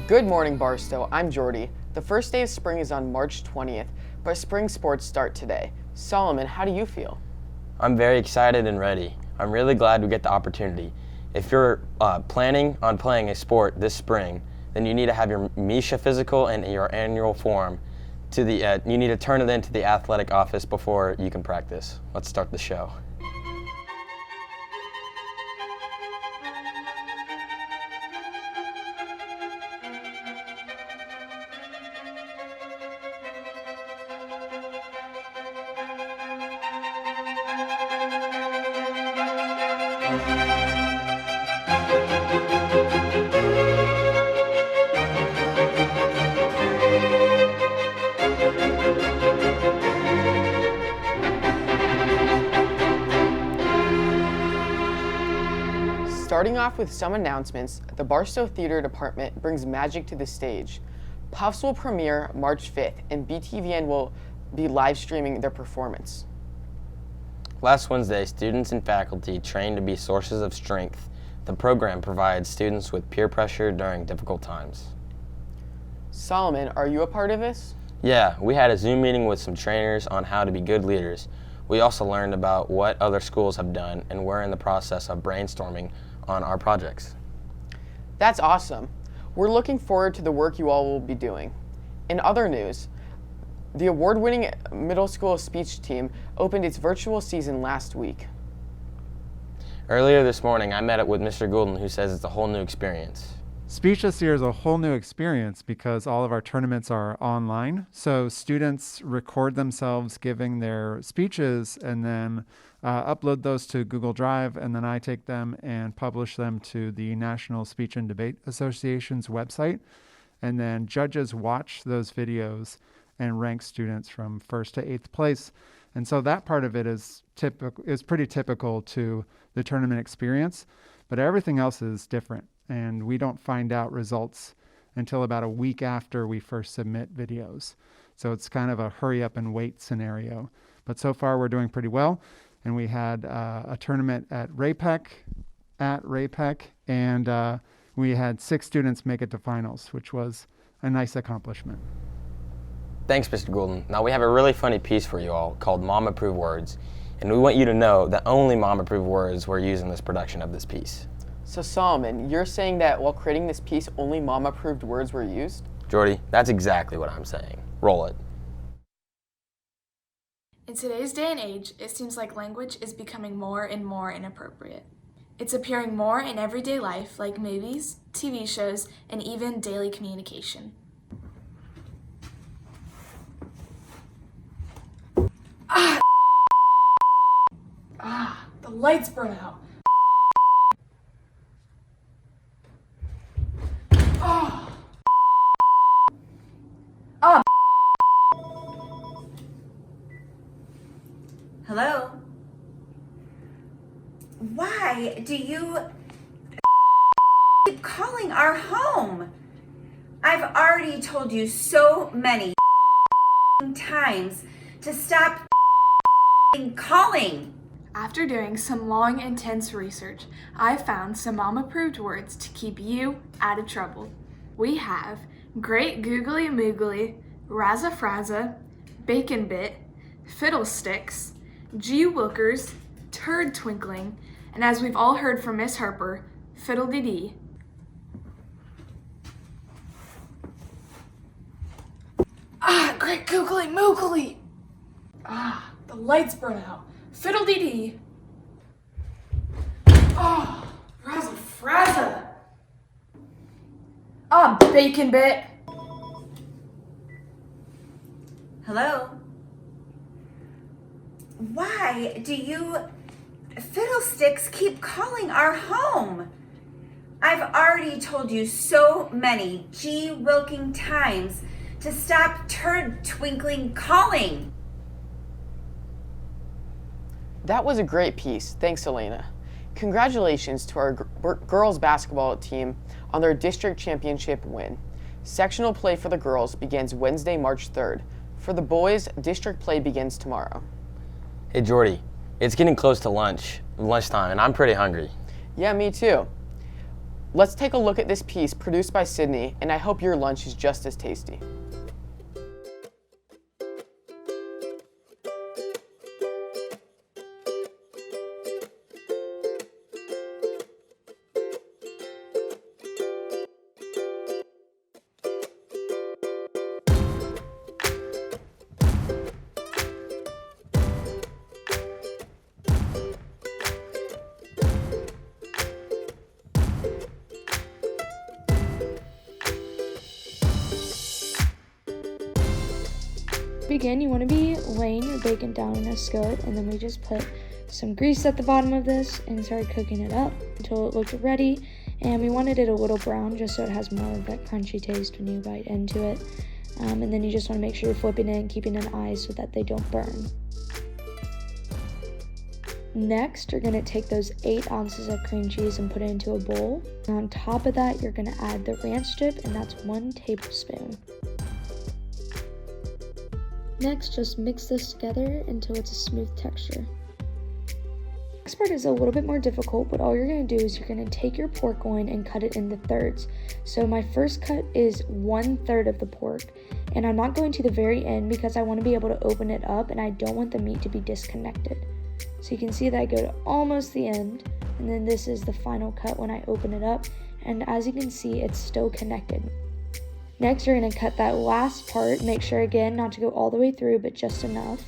Good morning, Barstow. I'm Jordy. The first day of spring is on March 20th, but spring sports start today. Solomon, how do you feel? I'm very excited and ready. I'm really glad we get the opportunity. If you're planning on playing a sport this spring, then you need to have your MISHA physical and your annual form. You need to turn it into the athletic office before you can practice. Let's start the show. Starting off with some announcements, the Barstow Theater Department brings magic to the stage. Puffs will premiere March 5th, and BTVN will be live streaming their performance. Last Wednesday, students and faculty trained to be sources of strength. The program provides students with peer pressure during difficult times. Solomon, are you a part of this? Yeah, we had a Zoom meeting with some trainers on how to be good leaders. We also learned about what other schools have done, and we're in the process of brainstorming on our projects. That's awesome. We're looking forward to the work you all will be doing. In other news, the award-winning middle school speech team opened its virtual season last week. Earlier this morning, I met up with Mr. Goulden, who says it's a whole new experience. Speech this year is a whole new experience because all of our tournaments are online. So students record themselves giving their speeches and then upload those to Google Drive, and then I take them and publish them to the National Speech and Debate Association's website. And then judges watch those videos and rank students from first to eighth place. And so that part of it is pretty typical to the tournament experience, but everything else is different. And we don't find out results until about a week after we first submit videos. So it's kind of a hurry up and wait scenario. But so far we're doing pretty well. And we had a tournament at Raypec, and we had 6 students make it to finals, which was a nice accomplishment. Thanks, Mr. Goulden. Now we have a really funny piece for you all called Mom Approved Words. And we want you to know that only Mom Approved Words were used in this production of this piece. So Solomon, you're saying that while creating this piece, only mom-approved words were used? Jordy, that's exactly what I'm saying. Roll it. In today's day and age, it seems like language is becoming more and more inappropriate. It's appearing more in everyday life, like movies, TV shows, and even daily communication. The lights burn out. Hello? Why do you keep calling our home? I've already told you so many times to stop calling. After doing some long, intense research, I found some mom-approved words to keep you out of trouble. We have great googly moogly, razza-frazza, bacon bit, fiddlesticks, gee-wilkers, turd twinkling, and as we've all heard from Miss Harper, fiddle-dee-dee. Great googly moogly! The lights burn out. Fiddle-dee-dee. Razza-frazza! Bacon bit! Hello? Why do you fiddlesticks keep calling our home? I've already told you so many gee-wilking times to stop turd twinkling calling. That was a great piece. Thanks, Elena. Congratulations to our girls basketball team on their district championship win. Sectional play for the girls begins Wednesday, March 3rd. For the boys, district play begins tomorrow. Hey, Jordy, it's getting close to lunchtime, and I'm pretty hungry. Yeah, me too. Let's take a look at this piece produced by Sydney, and I hope your lunch is just as tasty. To begin, you want to be laying your bacon down in a skillet, and then we just put some grease at the bottom of this and started cooking it up until it looked ready. And we wanted it a little brown just so it has more of that crunchy taste when you bite into it. And then you just want to make sure you're flipping it and keeping an eye so that they don't burn. Next, you're going to take those 8 ounces of cream cheese and put it into a bowl. And on top of that, you're going to add the ranch dip, and that's 1 tablespoon. Next, just mix this together until it's a smooth texture. The next part is a little bit more difficult, but all you're going to do is you're going to take your pork loin and cut it into thirds. So my first cut is 1/3 of the pork, and I'm not going to the very end because I want to be able to open it up and I don't want the meat to be disconnected. So you can see that I go to almost the end, and then this is the final cut when I open it up, and as you can see, it's still connected. Next, you're going to cut that last part. Make sure again not to go all the way through, but just enough.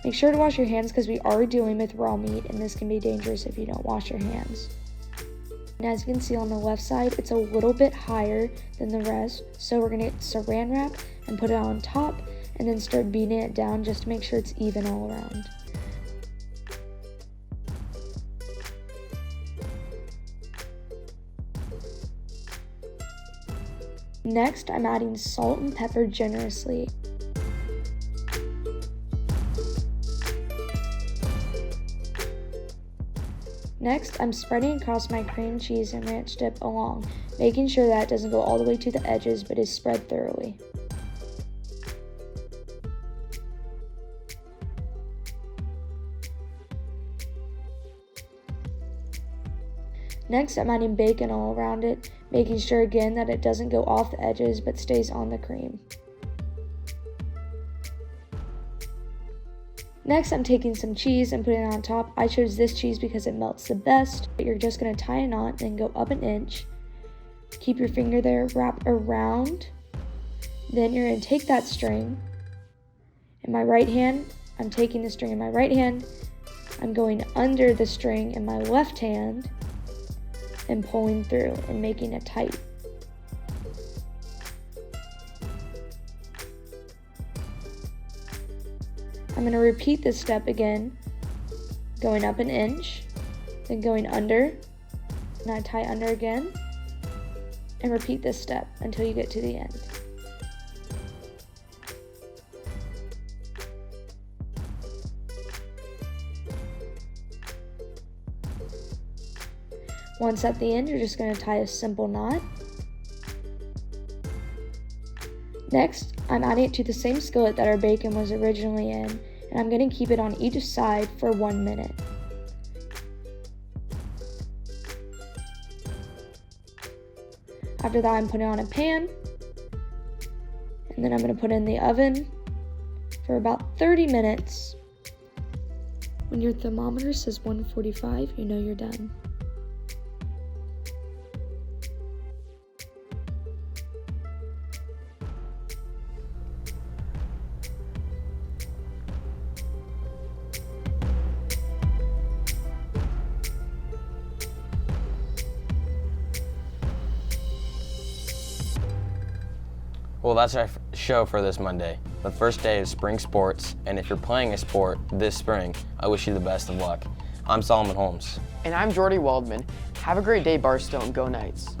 Make sure to wash your hands because we are dealing with raw meat, and this can be dangerous if you don't wash your hands. And as you can see on the left side, it's a little bit higher than the rest, so we're going to get saran wrap and put it on top, and then start beating it down just to make sure it's even all around. Next, I'm adding salt and pepper generously. Next, I'm spreading across my cream cheese and ranch dip along, making sure that it doesn't go all the way to the edges but is spread thoroughly. Next, I'm adding bacon all around it, making sure again that it doesn't go off the edges but stays on the cream. Next, I'm taking some cheese and putting it on top. I chose this cheese because it melts the best. You're just going to tie a knot and go up 1 inch. Keep your finger there, wrap around. Then you're going to take that string. In my right hand, I'm taking the string in my right hand. I'm going under the string in my left hand and pulling through and making it tight. I'm going to repeat this step again, going up 1 inch, then going under, and I tie under again, and repeat this step until you get to the end. Once at the end, you're just going to tie a simple knot. Next, I'm adding it to the same skillet that our bacon was originally in, and I'm going to keep it on each side for 1 minute. After that, I'm putting it on a pan, and then I'm going to put it in the oven for about 30 minutes. When your thermometer says 145, you know you're done. Well, that's our show for this Monday, the first day of spring sports, and if you're playing a sport this spring, I wish you the best of luck. I'm Solomon Holmes. And I'm Jordy Waldman. Have a great day, Barstow, and go Knights.